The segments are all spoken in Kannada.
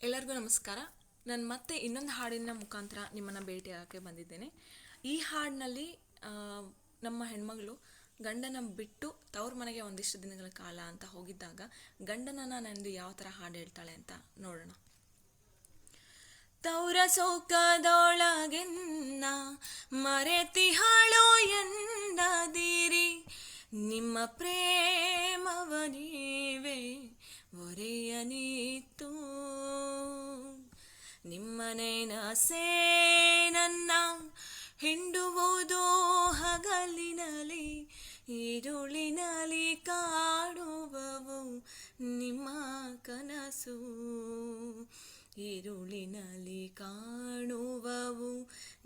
ಎಲ್ಲರಿಗೂ ನಮಸ್ಕಾರ. ನಾನು ಮತ್ತೆ ಇನ್ನೊಂದು ಹಾಡಿನ ಮುಖಾಂತರ ನಿಮ್ಮನ್ನು ಭೇಟಿಯಾಗಕ್ಕೆ ಬಂದಿದ್ದೇನೆ. ಈ ಹಾಡಿನಲ್ಲಿ ನಮ್ಮ ಹೆಣ್ಮಗಳು ಗಂಡನ ಬಿಟ್ಟು ತವ್ರ ಮನೆಗೆ ಒಂದಿಷ್ಟು ದಿನಗಳ ಕಾಲ ಅಂತ ಹೋಗಿದ್ದಾಗ ಗಂಡನನ್ನು ನೆಂದು ಯಾವ ಥರ ಹಾಡು ಹೇಳ್ತಾಳೆ ಅಂತ ನೋಡೋಣ. ತೌರ ಸೌಕದೊಳಗೆನ್ನ ಮರೆತಿಹಾಳೋ ಎಂದದಿರಿ, ನಿಮ್ಮ ಪ್ರೇಮವ ನೀವೇ ಒರೆಯನಿತ್ತು. ನಿಮ್ಮನೆನಸೆ ನನ್ನ ಹಿಂಡುವುದೋ ಹಗಲಿನಲಿ, ಈರುಳಿನಲಿ ಕಾಡುವವು ನಿಮ್ಮ ಕನಸು. ಈರುಳಿನಲ್ಲಿ ಕಾಣುವವು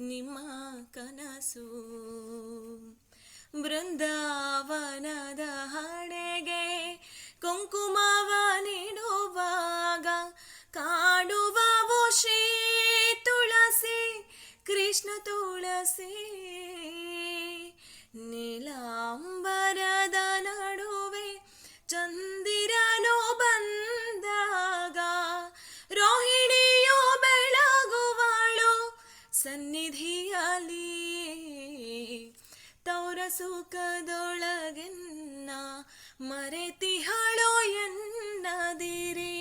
ನಿಮ್ಮ ಕನಸು. ಬೃಂದಾವನದ ಹಣೆಗೆ ಕುಂಕುಮವ ನೀಡುವಾಗ ಕಾಡುವವು ಶ್ರೀ ತುಳಸಿ, ಕೃಷ್ಣ ತುಳಸಿ. ನೀಲಾಂಬರದ ನಡುವೆ ಚಂದಿರನು ಬಂದಾಗ ರೋಹಿಣಿಯು ಬೆಳಗುವಳು ಸನ್ನಿಧಿಯಲ್ಲಿ. ತೌರ ಸುಖದೊಳಗೆನ್ನ ಮರೆತಿಹಳೋ ಎನ್ನದಿರಿ.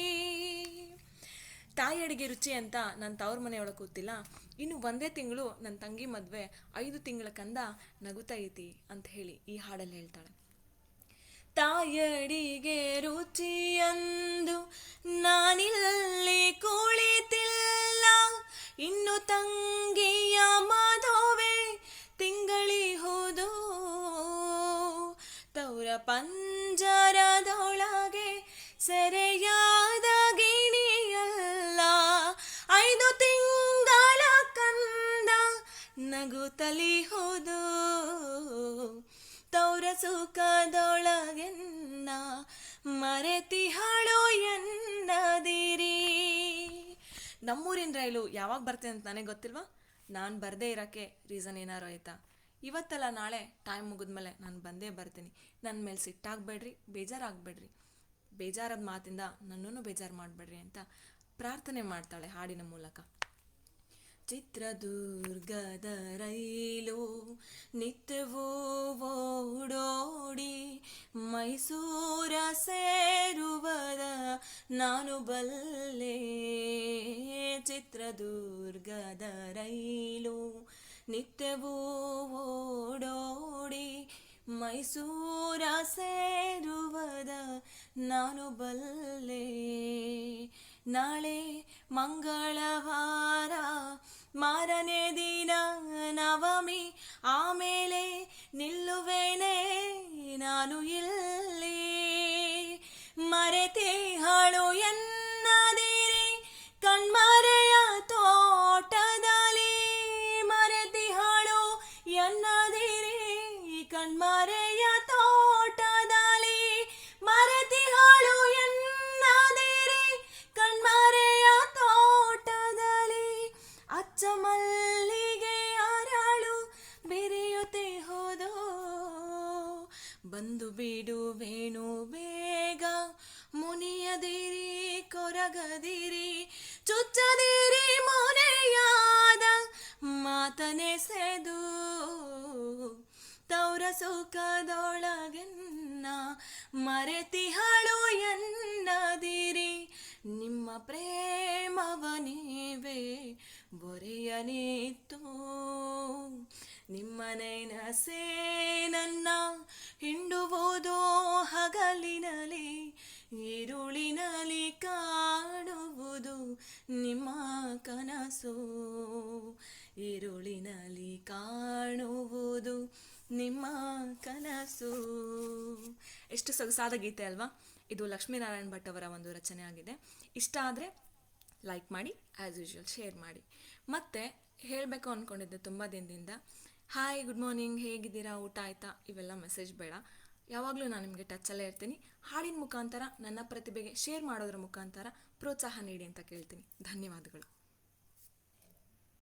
ತಾಯಿ ಅಡಿಗೆ ರುಚಿ ಅಂತ ನನ್ನ ತವ್ರ ಮನೆಯೊಳಗೆ ಕೂತಿಲ್ಲ, ಇನ್ನು ಒಂದೇ ತಿಂಗಳು ನನ್ನ ತಂಗಿ ಮದುವೆ, 5 ತಿಂಗಳ ಕಂದ ನಗುತ್ತೈತಿ ಅಂತ ಹೇಳಿ ಈ ಹಾಡಲ್ಲಿ ಹೇಳ್ತಾಳೆ. ತಾಯಡಿಗೆ ರುಚಿಯಂದು ನಾನಿಲ್ಲಿ ಕುಳಿತಿಲ್ಲ, ಇನ್ನು ತಂಗಿಯ ಮದುವೆ ತಿಂಗಳಿಹುದು. ತೌರ ಪಂಜರದೊಳಗೆ ಸೆರೆಯಾದ ಗಿಣಿಯಲ್ಲ, 5 ತಿಂಗಳ ಕಂದ ನಗುತ್ತಲಿಹುದು. ತೌರ ಸುಖದೊಳಗೆನ್ನ ಮರೆತಿಹಳೋ ಎನ್ನದಿರಿ. ನಮ್ಮೂರಿನ ರೈಲು ಯಾವಾಗ ಬರ್ತೇನೆ ಅಂತ ನನಗೆ ಗೊತ್ತಿಲ್ವಾ? ನಾನು ಬರದೇ ಇರೋಕ್ಕೆ ರೀಸನ್ ಏನಾರು ಆಯಿತಾ? ಇವತ್ತಲ್ಲ ನಾಳೆ ಟೈಮ್ ಮುಗಿದ್ಮೇಲೆ ನಾನು ಬಂದೇ ಬರ್ತೀನಿ. ನನ್ನ ಮೇಲೆ ಸಿಟ್ಟಾಗಬೇಡ್ರಿ, ಬೇಜಾರಾಗಬೇಡ್ರಿ. ಬೇಜಾರಾದ ಮಾತಿಂದ ನನ್ನನ್ನು ಬೇಜಾರು ಮಾಡಬೇಡ್ರಿ ಅಂತ ಪ್ರಾರ್ಥನೆ ಮಾಡ್ತಾಳೆ ಹಾಡಿನ ಮೂಲಕ. ಚಿತ್ರದುರ್ಗದ ರೈಲು ನಿತ್ಯವೂ ಓಡೋಡಿ ಮೈಸೂರ ಸೇರುವದ ನಾನು ಬಲ್ಲೆ. ಚಿತ್ರದುರ್ಗದ ರೈಲು ನಿತ್ಯವೂ ಓಡೋಡಿ ಮೈಸೂರ ಸೇರುವದ ನಾನು ಬಲ್ಲೆ. ನಾಳೆ ಮಂಗಳವಾರ, ಮಾರನೇ ದಿನ ನವಮಿ, ಆಮೇಲೆ ನಿಲ್ಲುವೆನೆ ನಾನು ಇಲ್ಲಿ. ಮರೆತಿಹಳು ಎನ್ನದಿರಿ ಕಣ್ಮರೆಯ ತೋಟದಲ್ಲಿ, ಮರೆತಿಹಳು ಎನ್ನದಿರಿ ಕಣ್ಮರೆಯ ತೋಟದಲ್ಲಿ, ಮರೆತಿಹಳು ಎನ್ನದಿರಿ ಕಣ್ಮರೆಯ ತೋಟದಲ್ಲಿ. ಅಚ್ಚ ಮಲ್ಲಿಗೆ ಅರಳು ಬಿರಿಯುತ್ತೆ ಹೋದೋ, ಬಂದು ಬಿಡುವೇಣು ಬೇಗ, ಮುನಿಯದಿರಿ ಕೊರಗದಿರಿ, ಚುಚ್ಚದಿರಿ ಮೊನೆಯಾದ ಮಾತನೆಸೆದು. ತೌರ ಸುಖದೊಳಗೆನ್ನ ಮರೆತಿಹಳು ಎನ್ನದಿರಿ, ನಿಮ್ಮ ಪ್ರೇಮವ ನೀವೇ ಬೊರೆಯನಿತ್ತು. ನಿಮ್ಮನೆನಸೆ ನನ್ನ ಹಿಂಡುವುದೋ ಹಗಲಿನಲಿ, ಈರುಳಿನಲಿ ಕಾಣುವುದು ನಿಮ್ಮ ಕನಸು. ಈರುಳಿನಲಿ ಕಾಣುವುದು ನಿಮ್ಮ ಕನಸು. ಎಷ್ಟು ಸೊಗಸಾದ ಗೀತೆ ಅಲ್ವಾ? ಇದು ಲಕ್ಷ್ಮೀನಾರಾಯಣ್ ಭಟ್ ಅವರ ಒಂದು ರಚನೆ ಆಗಿದೆ. ಇಷ್ಟ ಆದರೆ ಲೈಕ್ ಮಾಡಿ, ಆ್ಯಸ್ ಯೂಶುವಲ್ ಶೇರ್ ಮಾಡಿ. ಮತ್ತು ಹೇಳಬೇಕು ಅಂದ್ಕೊಂಡಿದ್ದೆ ತುಂಬ ದಿನದಿಂದ, ಹಾಯ್, ಗುಡ್ ಮಾರ್ನಿಂಗ್, ಹೇಗಿದ್ದೀರಾ, ಊಟ ಆಯಿತಾ, ಇವೆಲ್ಲ ಮೆಸೇಜ್ ಬೇಡ. ಯಾವಾಗಲೂ ನಾನು ನಿಮಗೆ ಟಚ್ಚಲ್ಲೇ ಇರ್ತೀನಿ. ಹಾಡಿನ ಮುಖಾಂತರ ನನ್ನ ಪ್ರತಿಭೆಗೆ ಶೇರ್ ಮಾಡೋದ್ರ ಮುಖಾಂತರ ಪ್ರೋತ್ಸಾಹ ನೀಡಿ ಅಂತ ಕೇಳ್ತೀನಿ. ಧನ್ಯವಾದಗಳು.